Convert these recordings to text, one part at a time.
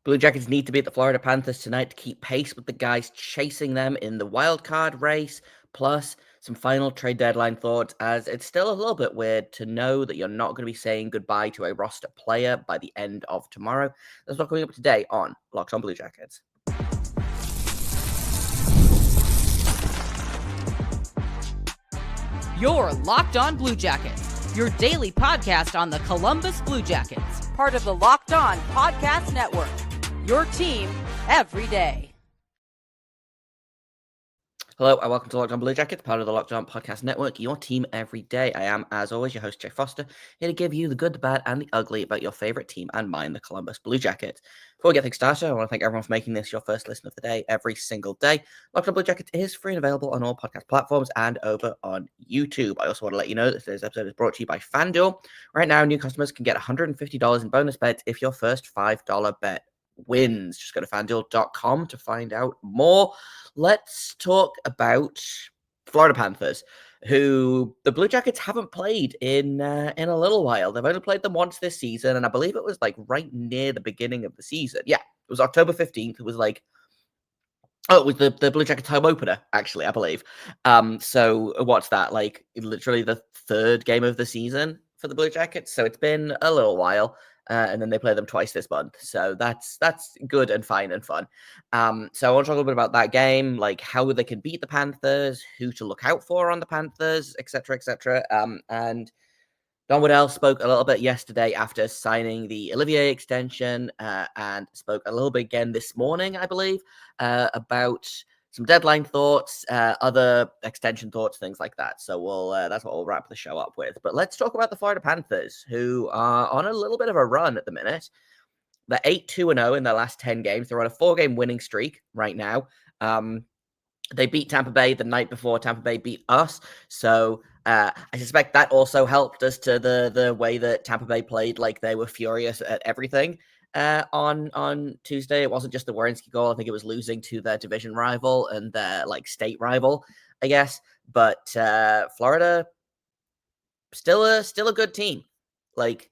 Blue Jackets need to beat the Florida Panthers tonight to keep pace with the guys chasing them in the wild card race. Plus, some final trade deadline thoughts, as it's still a little bit weird to know that you're not going to be saying goodbye to a roster player by the end of tomorrow. That's what's coming up today on Locked On Blue Jackets. You're Locked On Blue Jackets, your daily podcast on the Columbus Blue Jackets, part of the Locked On Podcast Network, your team every day. Hello and welcome to Locked On Blue Jackets, part of the Locked On Podcast Network, your team every day. I am, as always, your host, Jay Foster, here to give you the good, the bad, and the ugly about your favorite team and mine, the Columbus Blue Jackets. Before we get things started, I want to thank everyone for making this your first listen of the day every single day. Locked On Blue Jackets is free and available on all podcast platforms and over on YouTube. I also want to let you know that today's episode is brought to you by FanDuel. Right now, new customers can get $150 in bonus bets if your first $5 bet wins. Just go to FanDuel.com to find out more. Let's talk about Florida Panthers, who the Blue Jackets haven't played in a little while. They've only played them once this season, and I believe it was like right near the beginning of the season. Yeah, it was October 15th. It was like, oh, it was the Blue Jackets home opener, actually, I believe. So what's that? Like literally the third game of the season for the Blue Jackets. So it's been a little while. And then they play them twice this month. So that's good and fine and fun. So I want to talk a little bit about that game, like how they can beat the Panthers, who to look out for on the Panthers, etc., etc. And Don Waddell spoke a little bit yesterday after signing the Olivier extension, and spoke a little bit again this morning, I believe, about some deadline thoughts, other extension thoughts, things like that. So that's what we'll wrap the show up with. But let's talk about the Florida Panthers, who are on a little bit of a run at the minute. They're 8-2-0 in their last 10 games. They're on a 4-game winning streak right now. They beat Tampa Bay the night before Tampa Bay beat us. So I suspect that also helped as to the way that Tampa Bay played, like they were furious at everything. On Tuesday, it wasn't just the Werenski goal. I think it was losing to their division rival and their like state rival, I guess. But Florida still a good team. Like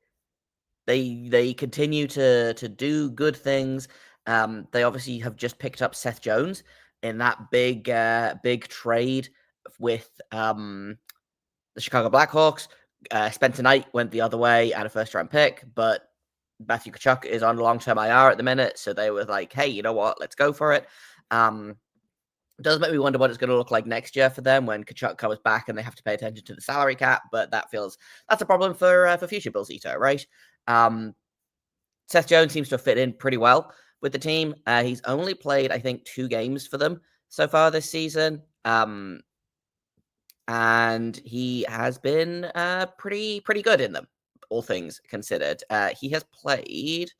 they continue to do good things. They obviously have just picked up Seth Jones in that big trade with the Chicago Blackhawks. Spencer Knight went the other way and a first-round pick, but Matthew Tkachuk is on long-term IR at the minute, so they were like, hey, you know what? Let's go for it. It does make me wonder what it's going to look like next year for them when Tkachuk comes back and they have to pay attention to the salary cap, but that's a problem for future Bill Zito, right? Seth Jones seems to have fit in pretty well with the team. He's only played, I think, 2 games for them so far this season. And he has been pretty good in them, all things considered. He has played...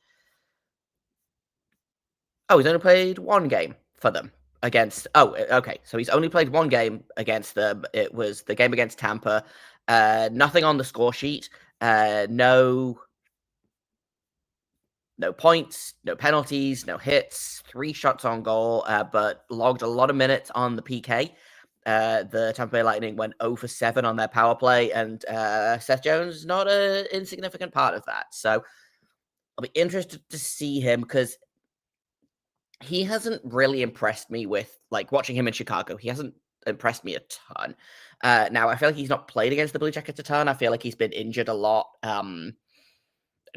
Oh, he's only played 1 game for them against... Oh, okay. So he's only played 1 game against them. It was the game against Tampa. Nothing on the score sheet. No points, no penalties, no hits, 3 shots on goal, but logged a lot of minutes on the PK. The Tampa Bay Lightning went 0 for 7 on their power play, and Seth Jones is not an insignificant part of that. So I'll be interested to see him because he hasn't really impressed me with, like, watching him in Chicago. He hasn't impressed me a ton. Now, I feel like he's not played against the Blue Jackets a ton. I feel like he's been injured a lot.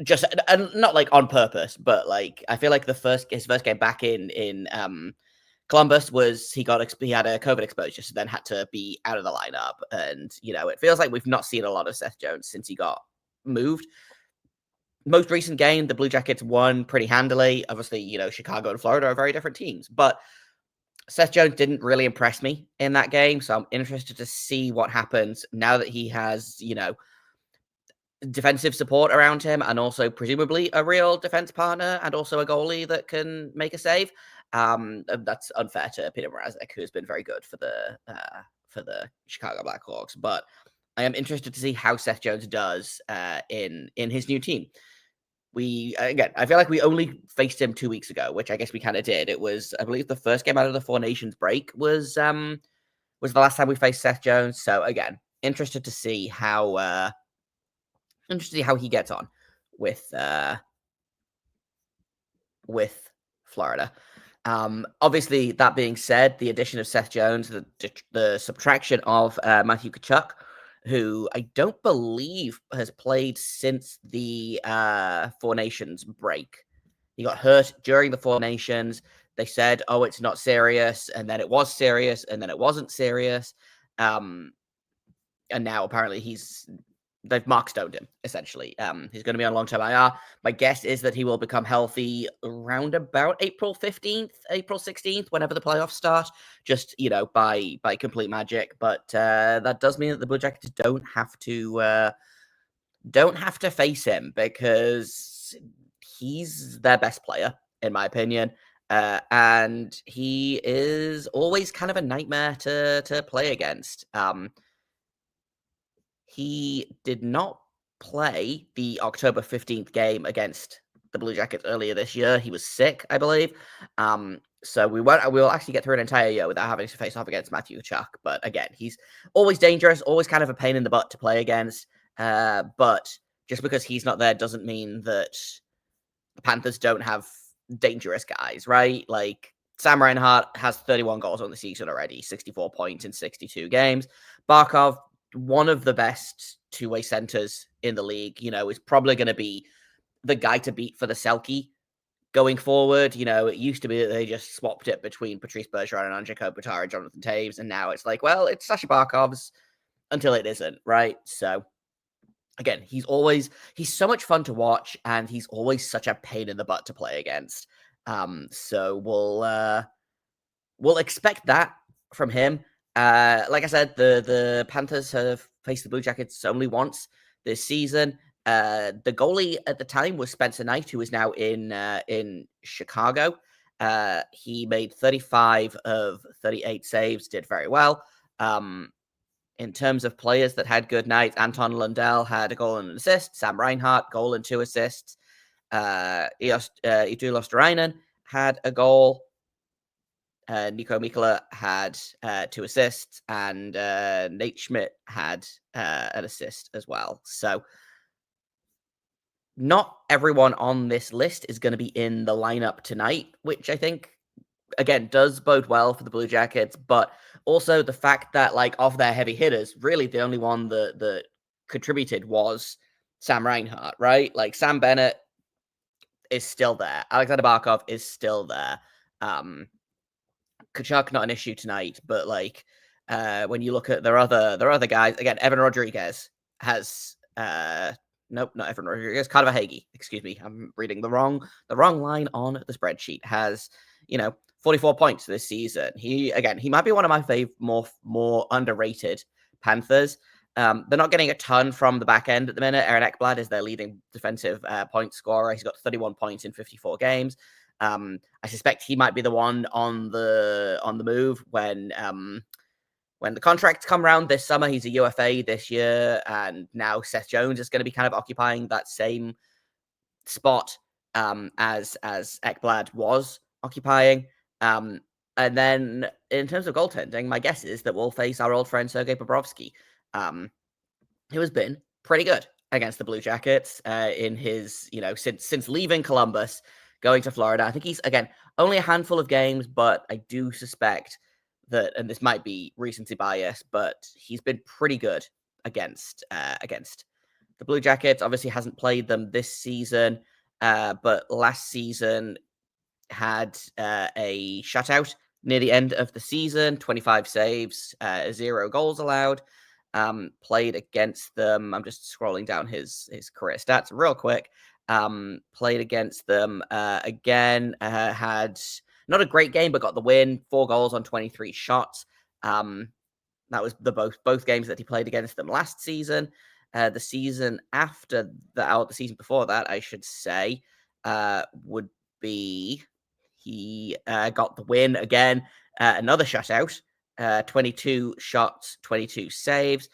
Just and not like on purpose, but like I feel like his first game back in Columbus was he had a COVID exposure, so then had to be out of the lineup. And it feels like we've not seen a lot of Seth Jones since he got moved. Most recent game, the Blue Jackets won pretty handily. Obviously, Chicago and Florida are very different teams, but Seth Jones didn't really impress me in that game. So I'm interested to see what happens now that he has, defensive support around him and also presumably a real defense partner and also a goalie that can make a save. That's unfair to Peter Mrazek, who has been very good for the Chicago Blackhawks, but I am interested to see how Seth Jones does in his new team. I feel like we only faced him 2 weeks ago, which I guess we kind of did. It was, I believe, the first game out of the Four Nations break was the last time we faced Seth Jones. So again, interested to see how he gets on with with Florida. Obviously, that being said, the addition of Seth Jones, the subtraction of Matthew Tkachuk, who I don't believe has played since the Four Nations break. He got hurt during the Four Nations. They said, "Oh, it's not serious," and then it was serious, and then it wasn't serious. And now apparently they've mark stoned him, essentially. He's going to be on long-term IR. My guess is that he will become healthy around about April 15th, April 16th, whenever the playoffs start, just, by complete magic. But that does mean that the Blue Jackets don't have to face him because he's their best player, in my opinion. And he is always kind of a nightmare to play against. He did not play the October 15th game against the Blue Jackets earlier this year. He was sick, I believe. So we'll actually get through an entire year without having to face off against Matthew Tkachuk. But again, he's always dangerous, always kind of a pain in the butt to play against. But just because he's not there doesn't mean that the Panthers don't have dangerous guys, right? Like Sam Reinhart has 31 goals on the season already, 64 points in 62 games. Barkov, one of the best two-way centers in the league, is probably going to be the guy to beat for the Selke going forward. It used to be that they just swapped it between Patrice Bergeron and Andre Kopitar and Jonathan Taves, and now it's like, well, it's Sasha Barkov's until it isn't, right? So again, he's so much fun to watch, and he's always such a pain in the butt to play against. So we'll expect that from him. Like I said, the Panthers have faced the Blue Jackets only once this season. The goalie at the time was Spencer Knight, who is now in Chicago. He made 35 of 38 saves, did very well. In terms of players that had good nights, Anton Lundell had a goal and an assist. Sam Reinhart, goal and 2 assists. Eetu Losterainen had a goal. Nico Mikkola had 2 assists, and Nate Schmidt had an assist as well. So not everyone on this list is going to be in the lineup tonight, which I think, again, does bode well for the Blue Jackets, but also the fact that, of their heavy hitters, really the only one that contributed was Sam Reinhart, right? Like, Sam Bennett is still there. Alexander Barkov is still there. Tkachuk, not an issue tonight, but when you look at their other guys, again, Evan Rodriguez has nope, not Evan Rodriguez, Carter Hagee, excuse me, I'm reading the wrong line on the spreadsheet, has 44 points this season. He might be one of my more underrated Panthers. They're not getting a ton from the back end at the minute. Aaron Ekblad is their leading defensive point scorer. He's got 31 points in 54 games. I suspect he might be the one on the move when the contracts come around this summer. He's a UFA this year, and now Seth Jones is going to be kind of occupying that same spot as Ekblad was occupying. And then in terms of goaltending, my guess is that we'll face our old friend Sergei Bobrovsky, who has been pretty good against the Blue Jackets in his, since leaving Columbus, going to Florida. I think he's, again, only a handful of games, but I do suspect that, and this might be recency bias, but he's been pretty good against the Blue Jackets. Obviously hasn't played them this season, but last season had a shutout near the end of the season, 25 saves, 0 goals allowed. Played against them. I'm just scrolling down his career stats real quick. Played against them again. Had not a great game, but got the win. 4 goals on 23 shots. That was both games that he played against them last season. The season after that, or the season before that, I should say, would be he got the win again. Another shutout. 22 shots, 22 saves.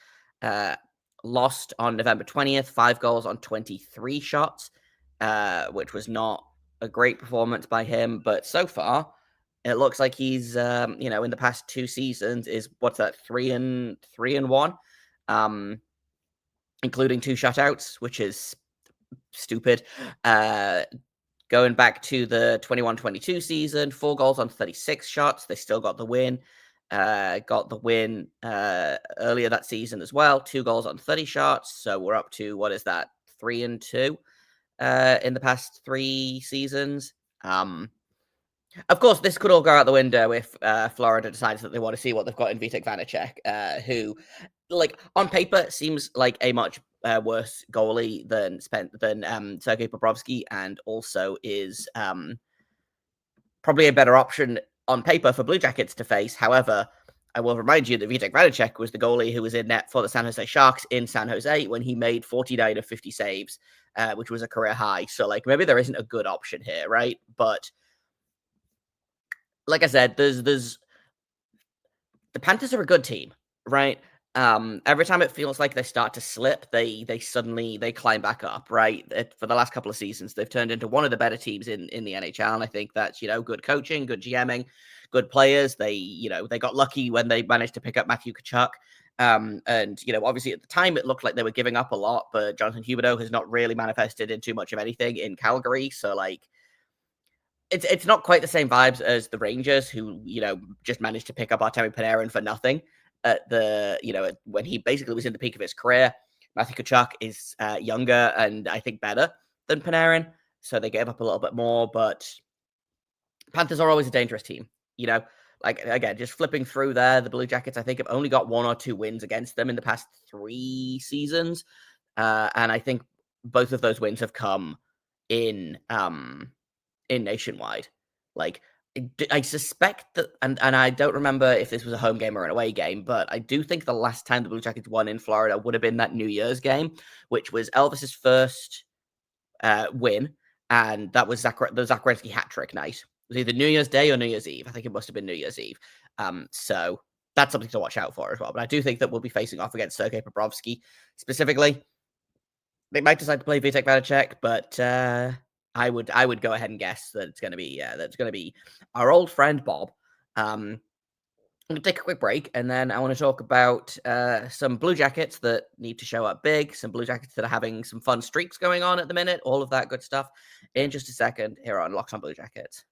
Lost on November 20th, 5 goals on 23 shots, which was not a great performance by him. But so far, it looks like he's, in the past 2 seasons is, 3-1, including 2 shutouts, which is stupid. Going back to the 21-22 season, 4 goals on 36 shots. They still got the win. Got the win earlier that season as well. 2 goals on 30 shots. So we're up to, what is that, 3-2 in the past 3 seasons. Of course, this could all go out the window if Florida decides that they want to see what they've got in Vitek Vanacek, who, like, on paper seems like a much worse goalie than Sergei Bobrovsky, and also is probably a better option on paper for Blue Jackets to face. However, I will remind you that Vitek Vanacek was the goalie who was in net for the San Jose Sharks in San Jose when he made 49 of 50 saves, which was a career high. So, like, maybe there isn't a good option here, right? But like I said, there's the Panthers are a good team, right? Every time it feels like they start to slip, they suddenly climb back up, right? For the last couple of seasons, they've turned into one of the better teams in the NHL, and I think that's, good coaching, good GMing, good players. They got lucky when they managed to pick up Matthew Tkachuk. And obviously at the time it looked like they were giving up a lot, but Jonathan Huberdeau has not really manifested in too much of anything in Calgary, so like it's not quite the same vibes as the Rangers, who, just managed to pick up Artemi Panarin for nothing at when he basically was in the peak of his career. Matthew Tkachuk is younger and I think better than Panarin, so they gave up a little bit more, but Panthers are always a dangerous team. Like, again, just flipping through there, the Blue Jackets, I think, have only got 1 or 2 wins against them in the past 3 seasons, and I think both of those wins have come in Nationwide. Like, I suspect that, and I don't remember if this was a home game or an away game, but I do think the last time the Blue Jackets won in Florida would have been that New Year's game, which was Elvis's first win, and that was the Zach Werenski hat trick night. It was either New Year's Day or New Year's Eve. I think it must have been New Year's Eve. So that's something to watch out for as well. But I do think that we'll be facing off against Sergei Bobrovsky specifically. They might decide to play Vitek Vanacek, but I would go ahead and guess that it's going to be our old friend Bob. I'm going to take a quick break, and then I want to talk about some Blue Jackets that need to show up big, some Blue Jackets that are having some fun streaks going on at the minute, all of that good stuff in just a second here on Locked on Blue Jackets.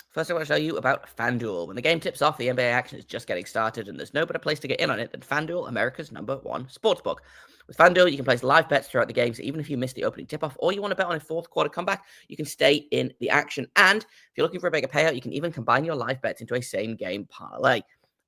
First, I want to tell you about FanDuel. When the game tips off, the NBA action is just getting started, and there's no better place to get in on it than FanDuel, America's #1 sportsbook. With FanDuel, you can place live bets throughout the game, so even if you miss the opening tip-off or you want to bet on a fourth quarter comeback, you can stay in the action. And if you're looking for a bigger payout, you can even combine your live bets into a same-game parlay.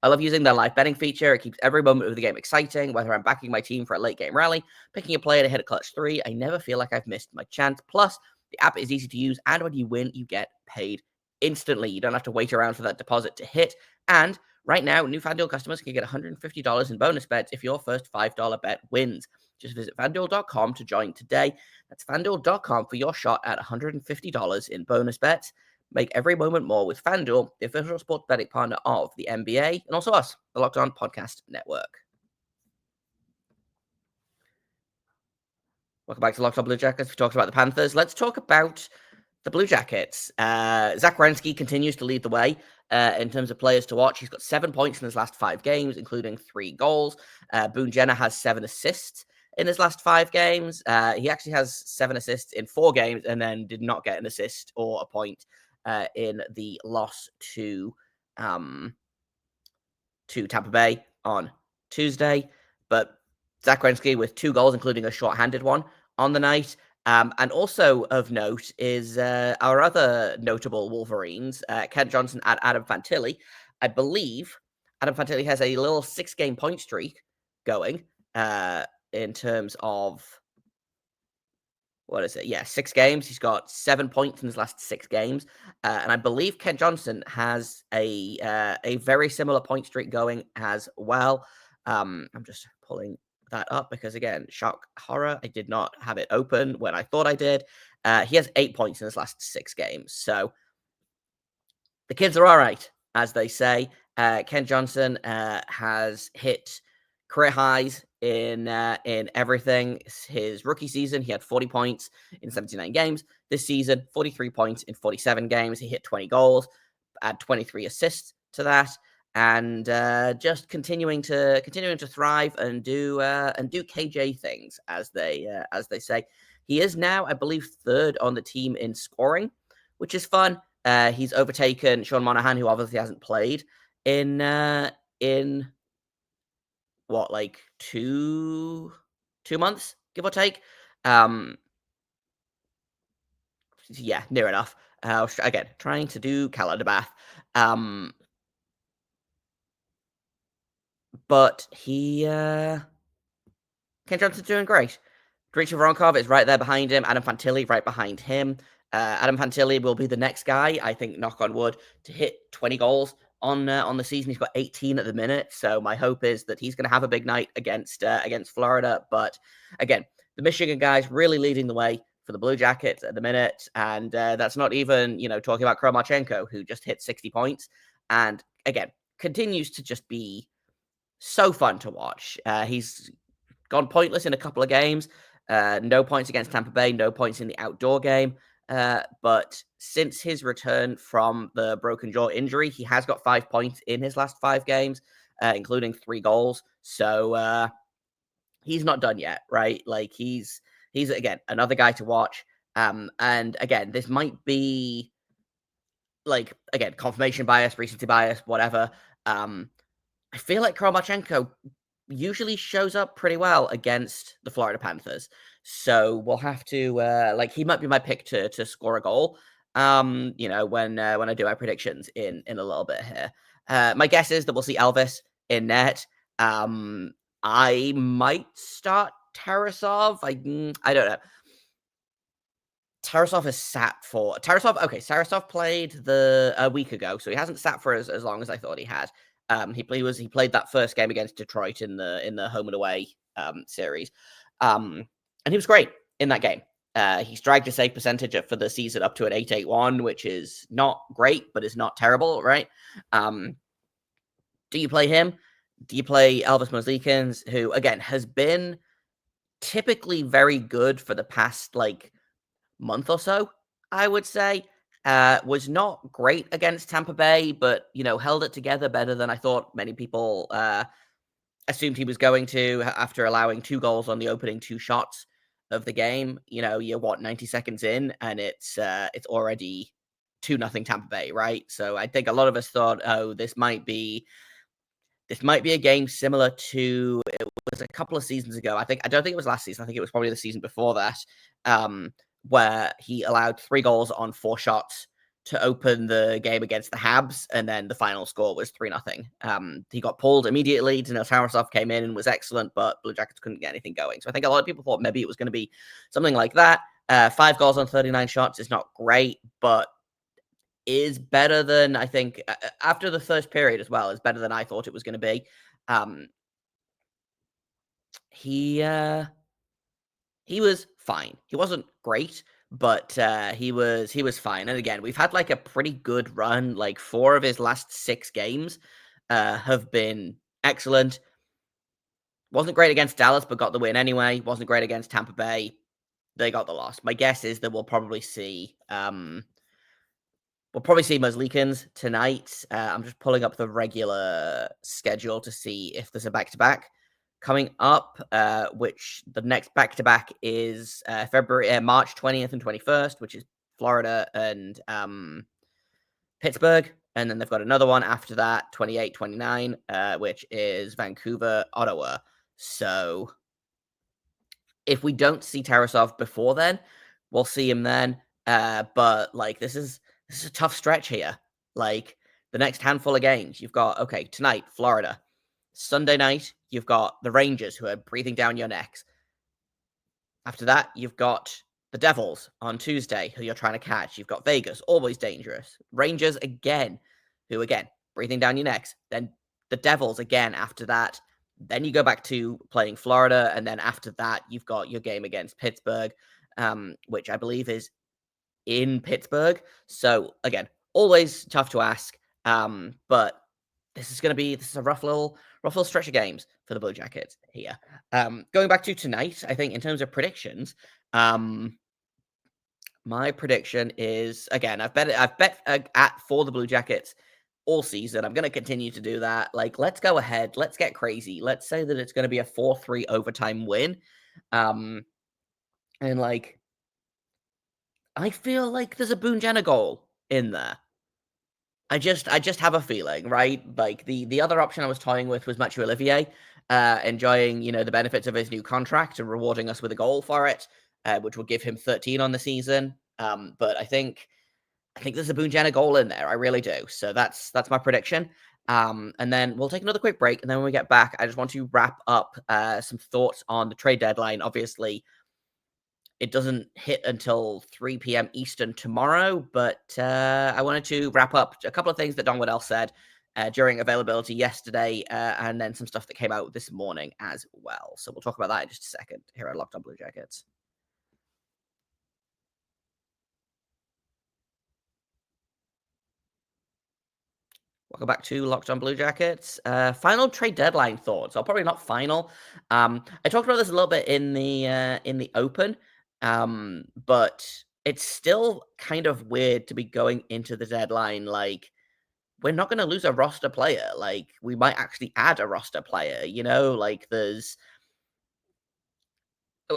I love using their live betting feature. It keeps every moment of the game exciting, whether I'm backing my team for a late-game rally, picking a player to hit a clutch 3. I never feel like I've missed my chance. Plus, the app is easy to use, and when you win, you get paid instantly. You don't have to wait around for that deposit to hit. And right now, new FanDuel customers can get $150 in bonus bets if your first $5 bet wins. Just visit FanDuel.com to join today. That's FanDuel.com for your shot at $150 in bonus bets. Make every moment more with FanDuel, the official sports betting partner of the NBA, and also us, the Locked On Podcast Network. Welcome back to Locked On Blue Jackets. We talked about the Panthers. Let's talk about the Blue Jackets. Zach Werenski continues to lead the way in terms of players to watch. He's got 7 points in his last 5 games, including 3 goals. Boone Jenner has 7 assists in his last 5 games. He actually has 7 assists in 4 games and then did not get an assist or a point in the loss to Tampa Bay on Tuesday. But Zach Werenski with 2 goals, including a shorthanded one on the night. And also of note is our other notable Wolverines, Kent Johnson and Adam Fantilli. I believe Adam Fantilli has a little 6-game point streak going in terms of, what is it? Yeah, 6 games. He's got 7 points in his last 6 games. And I believe Kent Johnson has a very similar point streak going as well. I'm just pulling that up because, again, shock horror, I did not have it open when I thought I did. He has 8 points in his last 6 games. So the kids are all right, as they say. Ken Johnson has hit career highs in everything. His rookie season, he had 40 points in 79 games. This season, 43 points in 47 games. He hit 20 goals, add 23 assists to that. and just continuing to thrive and do KJ things, as they say. He is now, I believe, third on the team in scoring, which is fun. He's overtaken Sean Monahan, who obviously hasn't played in what, like 2 months, give or take. Yeah, near enough. Again, trying to do calendar math. But Ken Johnson's doing great. Dmitry Voronkov is right there behind him. Adam Fantilli right behind him. Adam Fantilli will be the next guy, I think, knock on wood, to hit 20 goals on the season. He's got 18 at the minute, so my hope is that he's going to have a big night against Florida. But again, the Michigan guys really leading the way for the Blue Jackets at the minute, and that's not even talking about Kromachenko, who just hit 60 points, and again continues to just be so fun to watch. He's gone pointless in a couple of games. No points against Tampa Bay, no points in the outdoor game. But since his return from the broken jaw injury, he has got 5 points in his last 5 games, including 3 goals. So he's not done yet, right? Like he's again another guy to watch. And again, this might be like again confirmation bias, recency bias, whatever. I feel like Kromachenko usually shows up pretty well against the Florida Panthers. So we'll have to he might be my pick to score a goal. When I do my predictions in a little bit here. My guess is that we'll see Elvis in net. I might start Tarasov. I don't know. Tarasov has sat for Tarasov played a week ago, so he hasn't sat for as long as I thought he had. He played that first game against Detroit in the home and away series, and he was great in that game. He's dragged his save percentage for the season up to an 881, which is not great, but is not terrible, right? Do you play him? Do you play Elvis Merzlikins, who again has been typically very good for the past month or so, I would say. Was not great against Tampa Bay, but held it together better than I thought many people assumed he was going to after allowing 2 goals on the opening 2 shots of the game. You're 90 seconds in, and it's already 2-0 Tampa Bay, right? So I think a lot of us thought, oh, this might be a game similar to it was a couple of seasons ago. I don't think it was last season. I think it was probably the season before that. Where he allowed 3 goals on 4 shots to open the game against the Habs, and then the final score was 3-0. He got pulled immediately. Daniil Tarasov came in and was excellent, but Blue Jackets couldn't get anything going. So I think a lot of people thought maybe it was going to be something like that. 5 goals on 39 shots is not great, but is better than I think after the first period as well, is better than I thought it was going to be. He was fine. He wasn't great, but he was fine. And again, we've had a pretty good run. 4 of his last 6 games have been excellent. Wasn't great against Dallas, but got the win anyway. Wasn't great against Tampa Bay. They got the loss. My guess is that we'll probably see Merzlikins tonight. I'm just pulling up the regular schedule to see if there's a back-to-back coming up, which the next back-to-back is March 20th and 21st, which is Florida and Pittsburgh. And then they've got another one after that, 28, 29, which is Vancouver, Ottawa. So if we don't see Tarasov before then, we'll see him then. But this is a tough stretch here. The next handful of games, you've got, tonight, Florida. Sunday night, you've got the Rangers, who are breathing down your necks. After that, you've got the Devils on Tuesday, who you're trying to catch. You've got Vegas, always dangerous. Rangers again, who again, breathing down your necks. Then the Devils again after that. Then you go back to playing Florida, and then after that, you've got your game against Pittsburgh, which I believe is in Pittsburgh. So again, always tough to ask, but this is a rough little stretch of games for the Blue Jackets here. Going back to tonight, I think in terms of predictions, my prediction is again I've bet for the Blue Jackets all season. I'm going to continue to do that. Like, let's go ahead. Let's get crazy. Let's say that it's going to be a 4-3 overtime win. And like, I feel like there's a Boone Jenner goal in there. I just have a feeling, right? Like the other option I was toying with was Mathieu Olivier, enjoying the benefits of his new contract and rewarding us with a goal for it, which will give him 13 on the season. But I think there's a Boone Jenner goal in there. I really do. So that's my prediction. And then we'll take another quick break, and then when we get back, I just want to wrap up some thoughts on the trade deadline. Obviously, it doesn't hit until 3 p.m. Eastern tomorrow, but I wanted to wrap up a couple of things that Don Waddell said during availability yesterday, and then some stuff that came out this morning as well. So we'll talk about that in just a second here at Locked On Blue Jackets. Welcome back to Locked On Blue Jackets. Final trade deadline thoughts. Or probably not final. I talked about this a little bit in the open, but it's still kind of weird to be going into the deadline like we're not going to lose a roster player. Like we might actually add a roster player. Like there's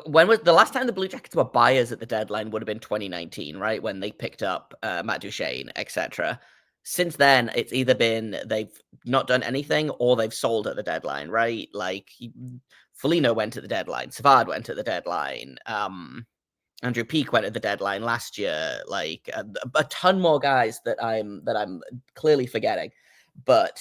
when was the last time the Blue Jackets were buyers at the deadline would have been 2019, right? When they picked up Matt Duchene, etc. Since then, it's either been they've not done anything or they've sold at the deadline, right? Like Foligno went at the deadline, Savard went at the deadline, Andrew Peake went at the deadline last year. Like a ton more guys that I'm clearly forgetting, but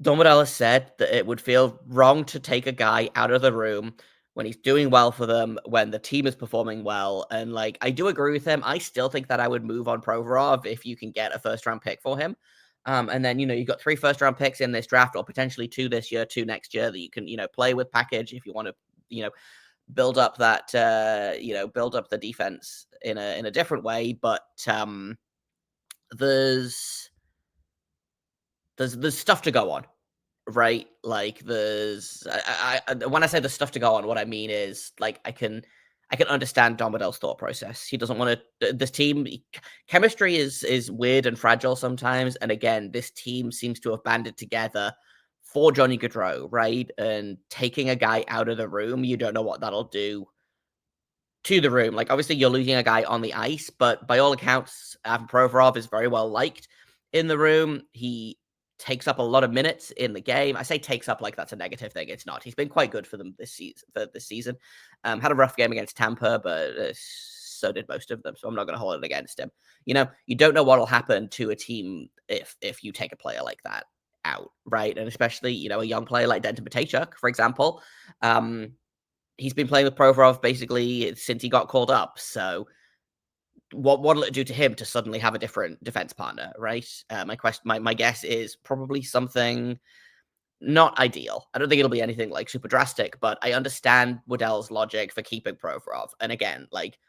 Don Waddell has said that it would feel wrong to take a guy out of the room when he's doing well for them, when the team is performing well. And like, I do agree with him. I still think that I would move on Provorov if you can get a first round pick for him. And then, you've got 3 first round picks in this draft, or potentially 2 this year, 2 next year that you can, play with package if you want to, build up that, build up the defense in a different way. But there's stuff to go on. Right? Like there's when I say the stuff to go on, what I mean is like I can understand Don Waddell's thought process. He doesn't want to this team chemistry is weird and fragile sometimes. And again, this team seems to have banded together for Johnny Gaudreau, right? And taking a guy out of the room, you don't know what that'll do to the room. Like obviously you're losing a guy on the ice, but by all accounts, Provorov is very well liked in the room. He takes up a lot of minutes in the game. I say takes up like that's a negative thing. It's not. He's been quite good for them this season. Had a rough game against Tampa, but so did most of them. So I'm not going to hold it against him. You don't know what will happen to a team if you take a player like that out, right? And especially a young player like Denton Tkachuk, for example. He's been playing with Provorov basically since he got called up. So what'll it do to him to suddenly have a different defense partner, right? My guess is probably something not ideal. I don't think it'll be anything like super drastic, but I understand Waddell's logic for keeping Provorov. And again, like,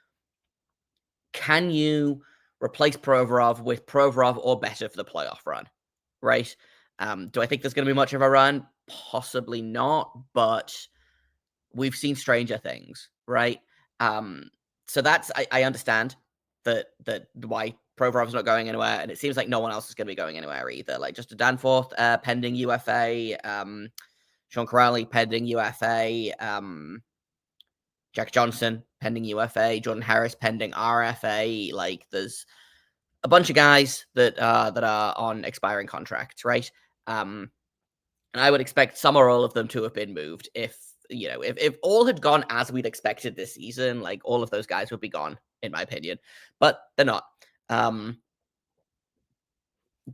can you replace Provorov with Provorov or better for the playoff run, right? Do I think there's going to be much of a run? Possibly not, but we've seen stranger things, right? So that's I understand that why Provorov's not going anywhere, and it seems like no one else is going to be going anywhere either. Like just a Danforth pending UFA, Sean Corrali pending UFA, Jack Johnson pending UFA, Jordan Harris pending RFA. Like there's a bunch of guys that are on expiring contracts, right? And I would expect some or all of them to have been moved if all had gone as we'd expected this season. Like all of those guys would be gone, in my opinion, but they're not. Don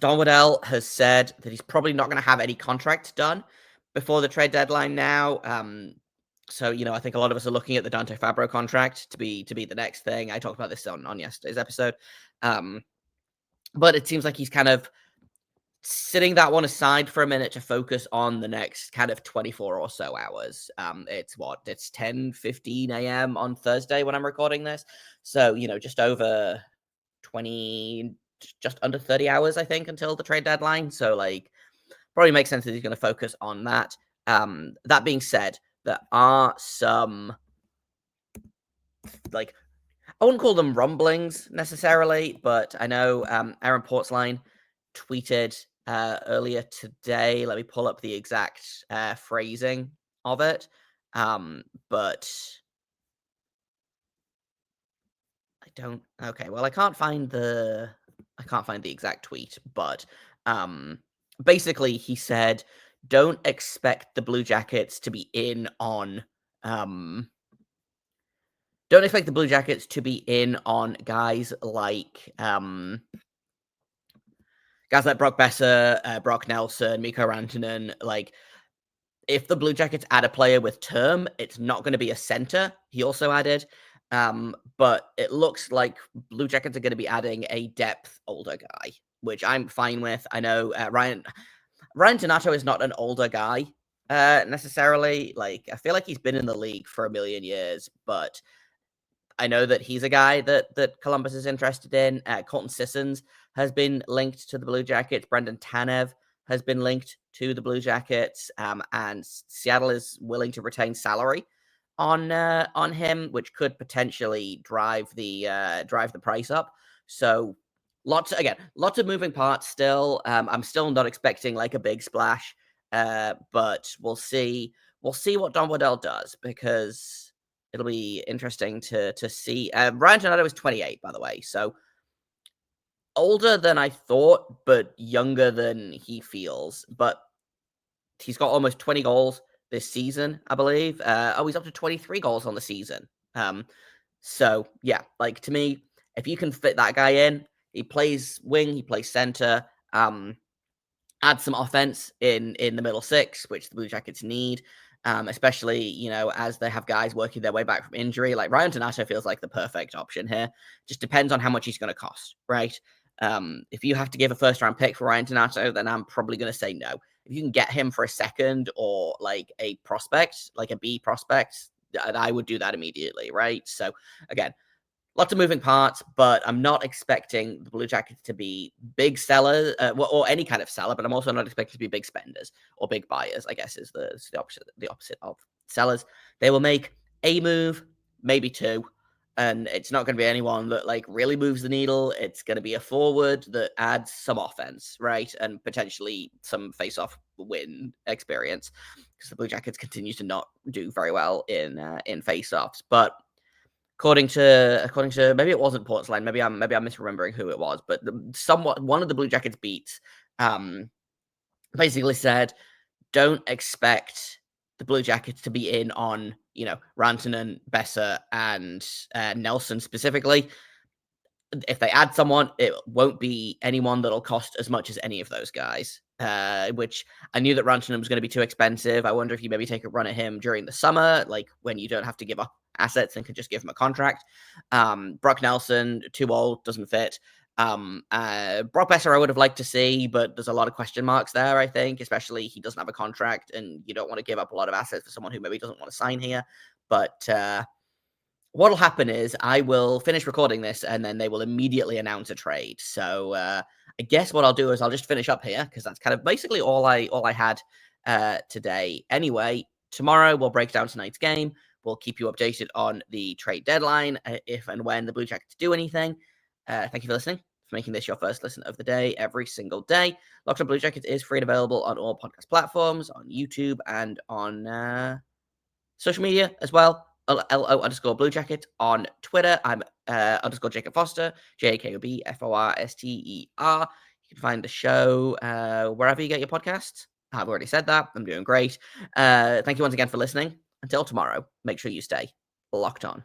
Waddell has said that he's probably not going to have any contracts done before the trade deadline now. So, I think a lot of us are looking at the Dante Fabro contract to be the next thing. I talked about this on yesterday's episode. But it seems like he's kind of sitting that one aside for a minute to focus on the next kind of 24 or so hours. It's 10:15 a.m. on Thursday when I'm recording this. So, just over 20, just under 30 hours, I think, until the trade deadline. So, like, probably makes sense that he's going to focus on that. That being said, there are some, like, I wouldn't call them rumblings necessarily, but I know Aaron Portzline tweeted earlier today. Let me pull up the exact phrasing of it. But I don't. Okay, well, I can't find the exact tweet, but basically he said, "Don't expect the Blue Jackets to be in on don't expect the Blue Jackets to be in on guys like Brock Besser, Brock Nelson, Mikko Rantanen. Like, if the Blue Jackets add a player with term, it's not going to be a center." He also added, but it looks like Blue Jackets are going to be adding a depth older guy, which I'm fine with. I know Ryan Donato is not an older guy necessarily. Like, I feel like he's been in the league for a million years, but I know that he's a guy that Columbus is interested in. Colton Sissons has been linked to the Blue Jackets. Brendan Tanev has been linked to the Blue Jackets, and Seattle is willing to retain salary on him, which could potentially drive the price up. So lots of moving parts still. I'm still not expecting like a big splash, but we'll see. We'll see what Don Waddell does, because it'll be interesting to see. Ryan Donato is 28, by the way, so older than I thought, but younger than he feels. But he's got almost 20 goals this season, I believe. He's up to 23 goals on the season. So yeah, like, to me, if you can fit that guy in, he plays wing, he plays center. Add some offense in the middle six, which the Blue Jackets need. Especially, as they have guys working their way back from injury. Like, Ryan Donato feels like the perfect option here. Just depends on how much he's going to cost, right? If you have to give a first-round pick for Ryan Donato, then I'm probably going to say no. If you can get him for a second, or like a prospect, like a B prospect, I would do that immediately, right? So again, lots of moving parts, but I'm not expecting the Blue Jackets to be big sellers, or any kind of seller, but I'm also not expecting to be big spenders or big buyers, I guess is the opposite of sellers. They will make a move, maybe two, and it's not going to be anyone that like really moves the needle. It's going to be a forward that adds some offense, right? And potentially some face-off win experience, because the Blue Jackets continue to not do very well in face-offs. But according to maybe it wasn't Portsline, maybe I'm misremembering who it was, but one of the Blue Jackets beats basically said, don't expect the Blue Jackets to be in on Rantanen, Besser, and Nelson specifically. If they add someone, it won't be anyone that'll cost as much as any of those guys. Which I knew that Rantanen was going to be too expensive. I wonder if you maybe take a run at him during the summer, like when you don't have to give up assets and can just give him a contract. Brock Nelson, too old, doesn't fit. Brock Besser, I would have liked to see, but there's a lot of question marks there, I think, especially he doesn't have a contract, and you don't want to give up a lot of assets for someone who maybe doesn't want to sign here. But what'll happen is I will finish recording this, and then they will immediately announce a trade. So I guess what I'll do is I'll just finish up here, because that's kind of basically all I had today. Anyway, tomorrow we'll break down tonight's game. We'll keep you updated on the trade deadline, if and when the Blue Jackets do anything. Thank you for listening, for making this your first listen of the day every single day. Locked On Blue Jackets is free and available on all podcast platforms, on YouTube, and on social media as well. LO_Blue Jacket on Twitter. I'm _ Jacob Foster, JAKOBFORSTER. You can find the show wherever you get your podcasts. I've already said that. I'm doing great. Thank you once again for listening. Until tomorrow, make sure you stay locked on.